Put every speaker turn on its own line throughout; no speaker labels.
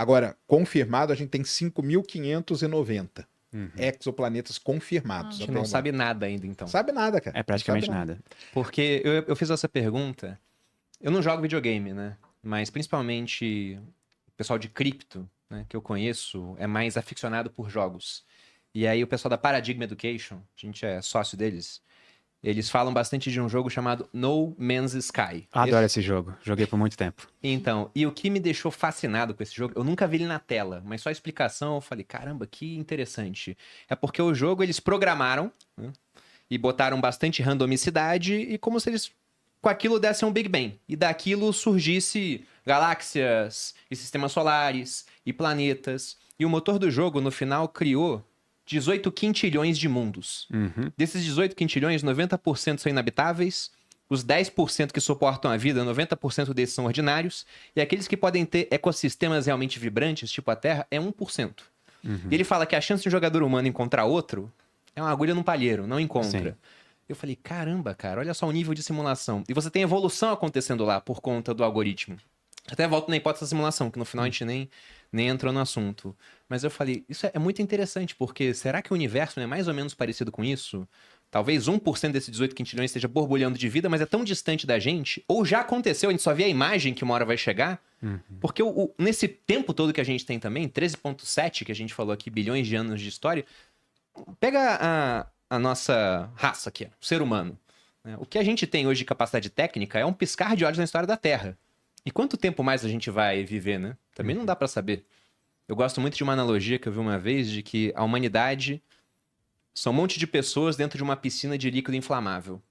Agora, confirmado, a gente tem 5.590
Uhum.
exoplanetas confirmados.
A gente
até
não
o
sabe nada ainda, então.
Sabe nada, cara.
É praticamente
Não sabe
nada.
Porque eu fiz essa pergunta. Eu não jogo videogame, né? Mas principalmente o pessoal de cripto, né, que eu conheço, é mais aficionado por jogos. E aí o pessoal da Paradigm Education, a gente é sócio deles, eles falam bastante de um jogo chamado No Man's Sky.
Adoro esse jogo. Joguei por muito tempo.
Então, e o que me deixou fascinado com esse jogo, eu nunca vi ele na tela, mas só a explicação eu falei, caramba, que interessante. É porque o jogo eles programaram, né, e botaram bastante randomicidade e como se eles com aquilo dessem um Big Bang. E daquilo surgisse galáxias e sistemas solares e planetas. E o motor do jogo, no final, criou 18 quintilhões de mundos.
Uhum.
Desses 18 quintilhões, 90% são inabitáveis. Os 10% que suportam a vida, 90% desses são ordinários. E aqueles que podem ter ecossistemas realmente vibrantes, tipo a Terra, é 1%. E ele fala que a chance de um jogador humano encontrar outro é uma agulha num palheiro, não encontra.
Sim.
Eu falei, caramba, cara, olha só o nível de simulação. E você tem evolução acontecendo lá por conta do algoritmo. Até volto na hipótese da simulação, que no final a gente nem entrou no assunto. Mas eu falei, isso é muito interessante, porque será que o universo não é mais ou menos parecido com isso? Talvez 1% desses 18 quintilhões esteja borbulhando de vida, mas é tão distante da gente. Ou já aconteceu, a gente só vê a imagem que uma hora vai chegar. Porque nesse tempo todo que a gente tem também, 13,7 que a gente falou aqui, bilhões de anos de história, pega a nossa raça aqui, o ser humano. Né? O que a gente tem hoje de capacidade técnica é um piscar de olhos na história da Terra. E quanto tempo mais a gente vai viver, né? Também não dá pra saber. Eu gosto muito de uma analogia que eu vi uma vez de que a humanidade são um monte de pessoas dentro de uma piscina de líquido inflamável.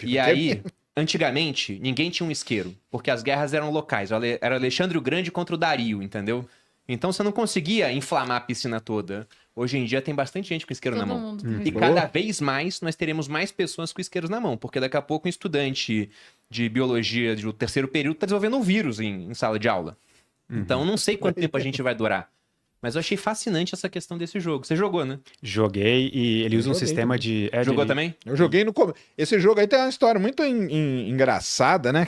E aí, antigamente, ninguém tinha um isqueiro, porque as guerras eram locais. Era Alexandre o Grande contra o Dario, entendeu? Então você não conseguia inflamar a piscina toda. Hoje em dia tem bastante gente com isqueiro na
Todo
mão.
mundo tem
E
isso.
cada vez mais nós teremos mais pessoas com isqueiros na mão, porque daqui a pouco um estudante de biologia do terceiro período está desenvolvendo um vírus em sala de aula. Então não sei quanto tempo a gente vai durar. Mas eu achei fascinante essa questão desse jogo. Você jogou, né?
Joguei e ele usa um
joguei
sistema
também.
de...
Jogou também?
Eu joguei no começo. Esse jogo aí tem uma história muito engraçada, né?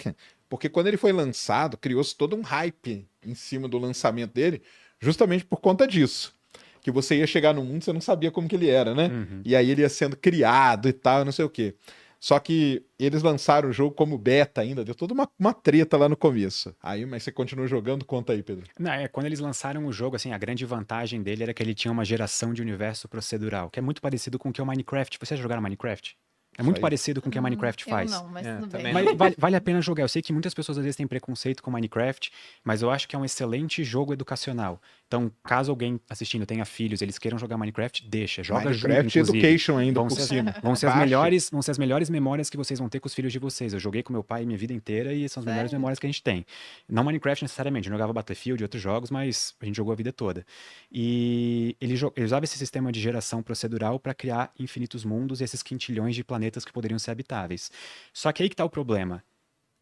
Porque quando ele foi lançado, criou-se todo um hype em cima do lançamento dele, justamente por conta disso. Que você ia chegar no mundo, você não sabia como que ele era, né? E aí ele ia sendo criado e tal, não sei o quê. Só que eles lançaram o jogo como beta ainda, deu toda uma treta lá no começo. Aí, mas você continua jogando? Conta aí, Pedro.
Não, quando eles lançaram o jogo, assim, a grande vantagem dele era que ele tinha uma geração de universo procedural, que é muito parecido com o que é o Minecraft. Vocês já jogaram Minecraft? É muito
aí.
parecido com o que a Minecraft faz.
Eu não, mas tudo
também
bem.
não.
Mas vale a pena jogar. Eu sei que muitas pessoas às vezes têm preconceito com Minecraft, mas eu acho que é um excelente jogo educacional. Então, caso alguém assistindo tenha filhos, eles queiram jogar Minecraft, deixa, joga junto,
Minecraft
inclusive.
Education ainda
Vão
por
ser,
cima.
vão ser as
Baixa.
melhores memórias que vocês vão ter com os filhos de vocês. Eu joguei com meu pai minha vida inteira e são as melhores
Sério?
memórias que a gente tem. Não Minecraft necessariamente, eu jogava Battlefield e outros jogos, mas a gente jogou a vida toda. E ele usava esse sistema de geração procedural para criar infinitos mundos e esses quintilhões de planetas que poderiam ser habitáveis. Só que aí que está o problema.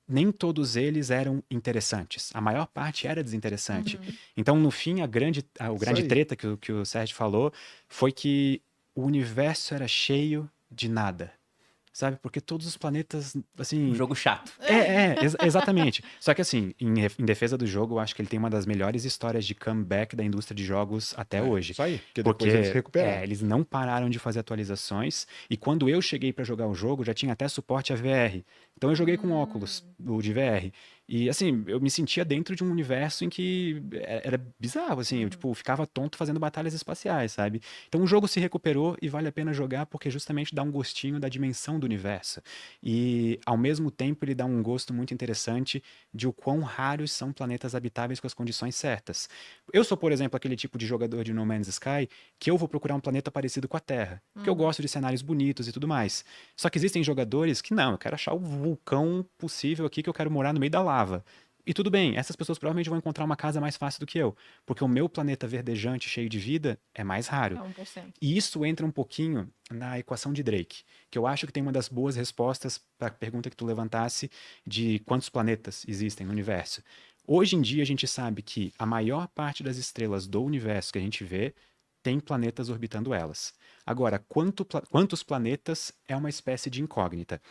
Nem todos eles eram interessantes. A maior parte era desinteressante. Então, no fim, o grande
aí.
treta que o Sérgio falou foi que o universo era cheio de nada. Sabe? Porque todos os planetas, assim...
Um jogo chato.
Exatamente. Só que assim, em defesa do jogo, eu acho que ele tem uma das melhores histórias de comeback da indústria de jogos até hoje.
Isso aí, porque depois eles se recuperaram.
Eles não pararam de fazer atualizações, e quando eu cheguei para jogar o jogo, já tinha até suporte a VR. Então eu joguei com óculos, o de VR. E assim, eu me sentia dentro de um universo em que era bizarro, assim, eu tipo, ficava tonto fazendo batalhas espaciais, sabe? Então o jogo se recuperou e vale a pena jogar porque justamente dá um gostinho da dimensão do universo. E ao mesmo tempo ele dá um gosto muito interessante de o quão raros são planetas habitáveis com as condições certas. Eu sou, por exemplo, aquele tipo de jogador de No Man's Sky que eu vou procurar um planeta parecido com a Terra, porque eu gosto de cenários bonitos e tudo mais. Só que existem jogadores que não, eu quero achar o vulcão possível aqui que eu quero morar no meio da lava. E tudo bem, essas pessoas provavelmente vão encontrar uma casa mais fácil do que eu, porque o meu planeta verdejante, cheio de vida, é mais raro.
É 1%.
E isso entra um pouquinho na equação de Drake, que eu acho que tem uma das boas respostas para a pergunta que tu levantasse de quantos planetas existem no universo. Hoje em dia a gente sabe que a maior parte das do universo que a gente vê tem planetas orbitando elas. Agora, quantos planetas é uma espécie de incógnita.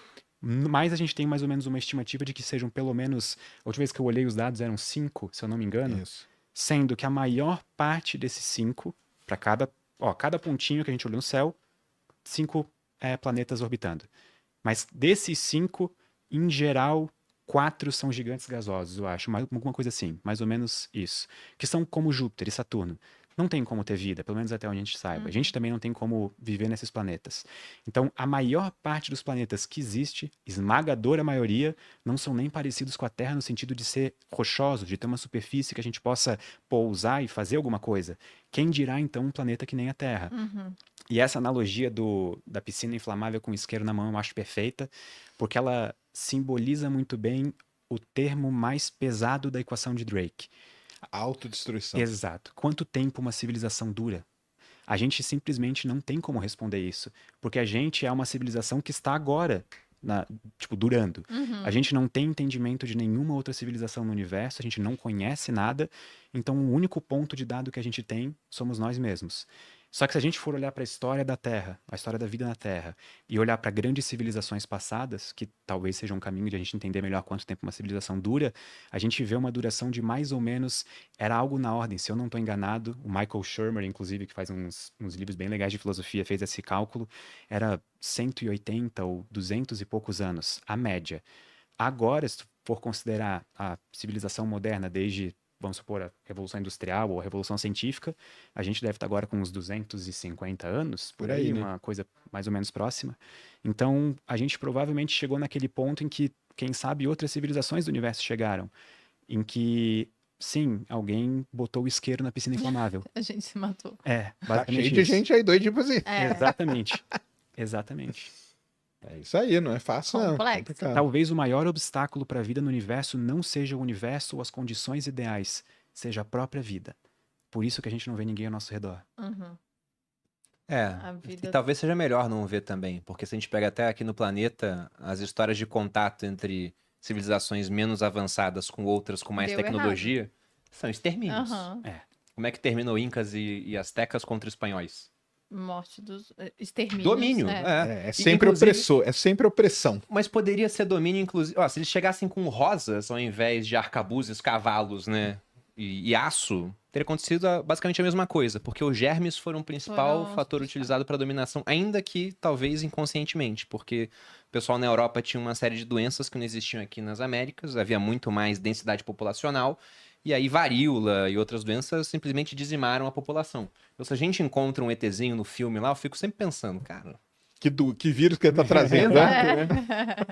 Mas a gente tem mais ou menos uma estimativa de que sejam pelo menos, a última vez que eu olhei os dados eram 5, se eu não me engano.
Isso.
sendo que a maior parte desses 5, para cada pontinho que a gente olhou no céu, 5 planetas orbitando. Mas desses 5, em geral, 4 são gigantes gasosos, eu acho. Alguma coisa assim, mais ou menos isso. Que são como Júpiter e Saturno. Não tem como ter vida, pelo menos até onde a gente saiba. A gente também não tem como viver nesses planetas. Então, a maior parte dos planetas que existe, esmagadora maioria, não são nem parecidos com a Terra no sentido de ser rochosos, de ter uma superfície que a gente possa pousar e fazer alguma coisa. Quem dirá, então, um planeta que nem a Terra? E essa analogia da piscina inflamável com o isqueiro na mão eu acho perfeita, porque ela simboliza muito bem o termo mais pesado da equação de Drake.
Autodestruição.
Exato. Quanto tempo uma civilização dura? A gente simplesmente não tem como responder isso, porque a gente é uma civilização que está agora, durando. A gente não tem entendimento de nenhuma outra civilização no universo, a gente não conhece nada, então o único ponto de dado que a gente tem somos nós mesmos. Só que se a gente for olhar para a história da Terra, a história da vida na Terra, e olhar para grandes civilizações passadas, que talvez seja um caminho de a gente entender melhor quanto tempo uma civilização dura, a gente vê uma duração de mais ou menos, era algo na ordem, se eu não estou enganado, o Michael Shermer, inclusive, que faz uns livros bem legais de filosofia, fez esse cálculo, era 180 ou 200 e poucos anos, a média. Agora, se tu for considerar a civilização moderna desde, vamos supor, a Revolução Industrial ou a Revolução Científica, a gente deve estar agora com uns 250 anos, por aí,
né?
uma coisa mais ou menos próxima. Então, a gente provavelmente chegou naquele ponto em que, quem sabe, outras civilizações do universo chegaram, em que, sim, alguém botou o isqueiro na piscina inflamável.
A gente se matou.
Tá
Basicamente
cheio de
isso.
gente aí doida, tipo assim.
Exatamente. Exatamente.
É isso aí, não é fácil, não.
Complexo.
Complicado.
Talvez o maior obstáculo para a vida no universo não seja o universo ou as condições ideais, seja a própria vida. Por isso que a gente não vê ninguém ao nosso redor.
A
E
vida...
talvez seja melhor não ver também, porque se a gente pega até aqui no planeta as histórias de contato entre civilizações menos avançadas com outras com mais
Deu
tecnologia, são extermínios.
Aham.
Como é que terminou Incas e Aztecas contra espanhóis?
Morte dos extermínios.
Domínio,
É
E,
sempre
inclusive-
opressor, é sempre opressão.
Mas poderia ser domínio, inclusive. Ó, se eles chegassem com rosas ao invés de arcabuzes, cavalos, né? E aço, teria acontecido basicamente a mesma coisa, porque os germes foram o principal
Foram os
fator
principais.
utilizado para dominação, ainda que talvez inconscientemente, porque o pessoal na Europa tinha uma série de doenças que não existiam aqui nas Américas, havia muito mais densidade populacional, e aí varíola e outras doenças simplesmente dizimaram a população. Então, se a gente encontra um ETzinho no filme lá, eu fico sempre pensando, cara,
Que vírus que ele tá trazendo, né?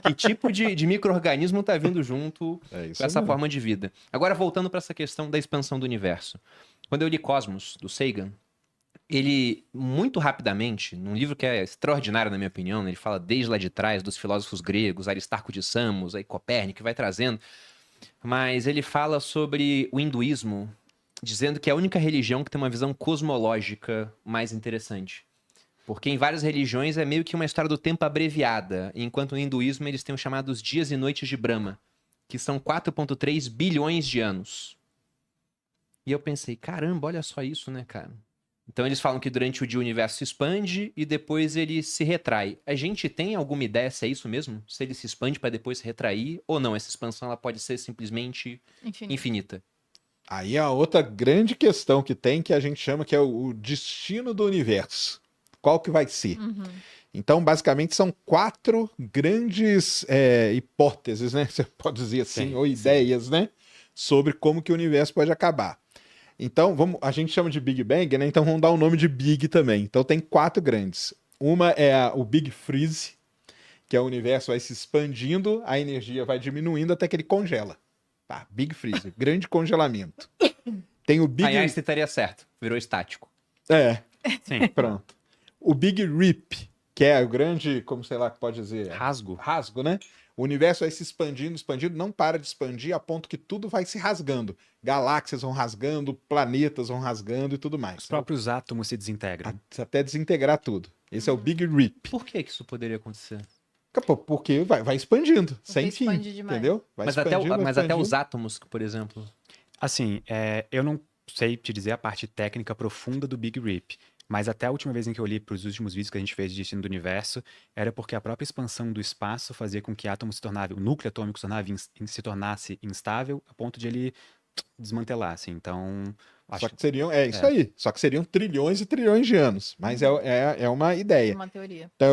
que tipo de micro-organismo tá vindo junto
É isso
com essa
mesmo.
forma de vida. Agora, voltando para essa questão da expansão do universo. Quando eu li Cosmos, do Sagan, ele, muito rapidamente, num livro que é extraordinário, na minha opinião, né, ele fala desde lá de trás dos filósofos gregos, Aristarco de Samos, aí Copérnico, vai trazendo, mas ele fala sobre o hinduísmo, dizendo que é a única religião que tem uma visão cosmológica mais interessante. Porque em várias religiões é meio que uma história do tempo abreviada, enquanto no hinduísmo eles têm os chamados dias e noites de Brahma, que são 4,3 bilhões de anos. E eu pensei, caramba, olha só isso, né, cara? Então eles falam que durante o dia o universo se expande e depois ele se retrai. A gente tem alguma ideia se é isso mesmo? Se ele se expande para depois se retrair ou não? Essa expansão ela pode ser simplesmente
Infinito.
infinita.
Aí a outra grande questão que tem, que a gente chama que é o destino do universo. Qual que vai ser? Então, basicamente, são 4 grandes hipóteses, né? Você pode dizer assim,
Sim,
ou
sim.
ideias, né? Sobre como que o universo pode acabar. Então, a gente chama de Big Bang, né? Então vamos dar o nome de Big também. Então tem 4 grandes. Uma é o Big Freeze, que é o universo vai se expandindo, a energia vai diminuindo até que ele congela. Tá, Big Freeze, grande congelamento. Tem o Big...
Aí Einstein estaria certo, virou estático.
Sim.
Pronto. O Big Rip, que é o grande, como sei lá que pode dizer,
Rasgo.
rasgo, né? O universo vai se expandindo, expandindo, não para de expandir a ponto que tudo vai se rasgando. Galáxias vão rasgando, planetas vão rasgando e tudo mais.
Os próprios átomos se desintegram.
Até desintegrar tudo. Esse é o Big Rip.
Por que isso poderia acontecer?
Porque vai expandindo, sem fim.
expande demais.
Entendeu? Vai
Mas até
expandindo, vai
até
expandindo.
os átomos, por exemplo.
Assim, eu não sei te dizer a parte técnica profunda do Big Rip, mas até a última vez em que eu li para os últimos vídeos que a gente fez de Destino do Universo, era porque a própria expansão do espaço fazia com que átomos se tornassem, o núcleo atômico se tornasse instável, a ponto de ele desmantelar, assim. Então, acho
Só que seriam, é isso aí. Só que seriam trilhões e trilhões de anos. Mas é uma ideia.
Uma teoria.
Então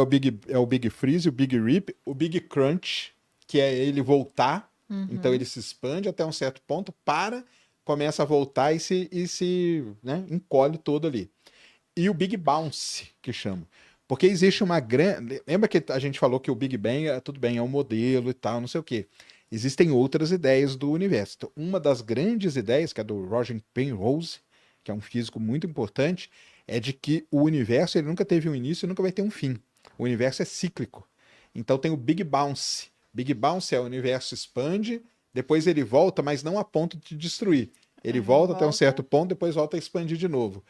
é o Big Freeze, o Big Rip, o Big Crunch, que é ele voltar. Então ele se expande até um certo ponto, começa a voltar e se né, encolhe todo ali. E o Big Bounce, que chama. Porque existe uma grande... Lembra que a gente falou que o Big Bang, tudo bem, é um modelo e tal, não sei o quê. Existem outras ideias do universo. Então, uma das grandes ideias, que é do Roger Penrose, que é um físico muito importante, é de que o universo ele nunca teve um início e nunca vai ter um fim. O universo é cíclico. Então tem o Big Bounce. Big Bounce é o universo expande, depois ele volta, mas não a ponto de destruir. Ele volta até um certo ponto, depois volta a expandir de novo.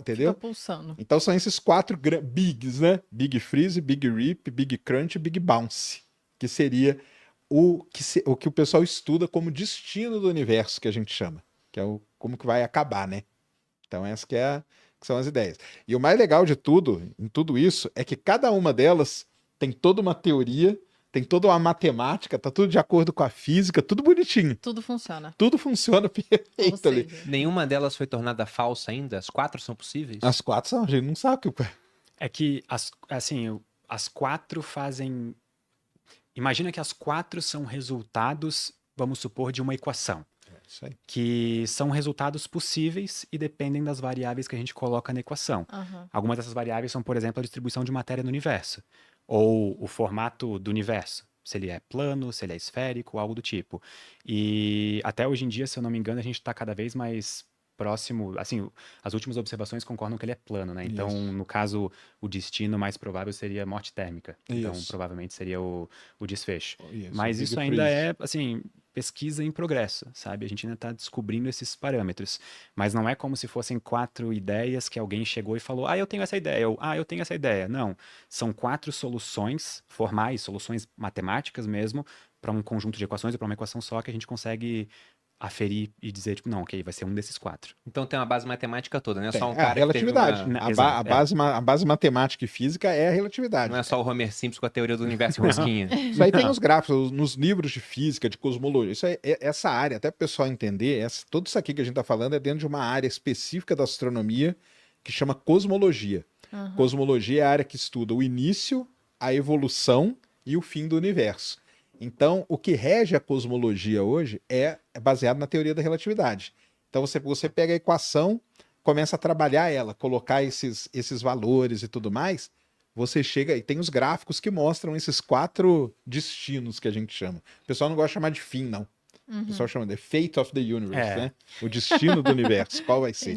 Entendeu?
Fica pulsando.
Então são esses 4 bigs, né? Big Freeze, Big Rip, Big Crunch e Big Bounce, que seria o que o pessoal estuda como destino do universo, que a gente chama, que é como que vai acabar, né? Então essas que são as ideias. E o mais legal de tudo, em tudo isso, é que cada uma delas tem toda uma teoria, tem toda uma matemática, tá tudo de acordo com a física, tudo bonitinho.
Tudo funciona.
Tudo funciona
Ou
perfeito ali.
seja,
Nenhuma delas foi tornada falsa ainda? As 4 são possíveis?
As 4 são, a gente não sabe o que.
É que, as 4 fazem... Imagina que as 4 são resultados, vamos supor, de uma equação.
Isso aí.
Que são resultados possíveis e dependem das variáveis que a gente coloca na equação. Algumas dessas variáveis são, por exemplo, a distribuição de matéria no universo, ou o formato do universo, se ele é plano, se ele é esférico, algo do tipo. E até hoje em dia, se eu não me engano, a gente está cada vez mais próximo, assim, as últimas observações concordam que ele é plano, né? Então,
Isso.
no caso, o destino mais provável seria a morte térmica. Então,
Isso.
provavelmente seria o desfecho.
Isso,
Mas
Big
isso ainda
Freeze.
é, assim, pesquisa em progresso, sabe? A gente ainda está descobrindo esses parâmetros. Mas não é como se fossem 4 ideias que alguém chegou e falou, eu tenho essa ideia, ou eu tenho essa ideia. Não. São 4 soluções formais, soluções matemáticas mesmo, para um conjunto de equações ou para uma equação só que a gente consegue aferir e dizer, tipo, não, ok, vai ser um desses 4.
Então tem uma base matemática toda, não é
Tem,
só um
a
cara que teve
relatividade.
uma...
Exato,
A base matemática e física é a relatividade.
Não é só o Homer Simpson com a teoria do universo rosquinha.
Isso aí tem nos gráficos, nos livros de física, de cosmologia. Isso aí, essa área, até para o pessoal entender, tudo isso aqui que a gente está falando é dentro de uma área específica da astronomia que chama cosmologia. Cosmologia é a área que estuda o início, a evolução e o fim do universo. Então, o que rege a cosmologia hoje é baseado na teoria da relatividade. Então, você pega a equação, começa a trabalhar ela, colocar esses valores e tudo mais, você chega e tem os gráficos que mostram esses 4 destinos que a gente chama. O pessoal não gosta de chamar de fim, não. O pessoal chama de Fate of the Universe, né? O destino do universo, qual vai ser.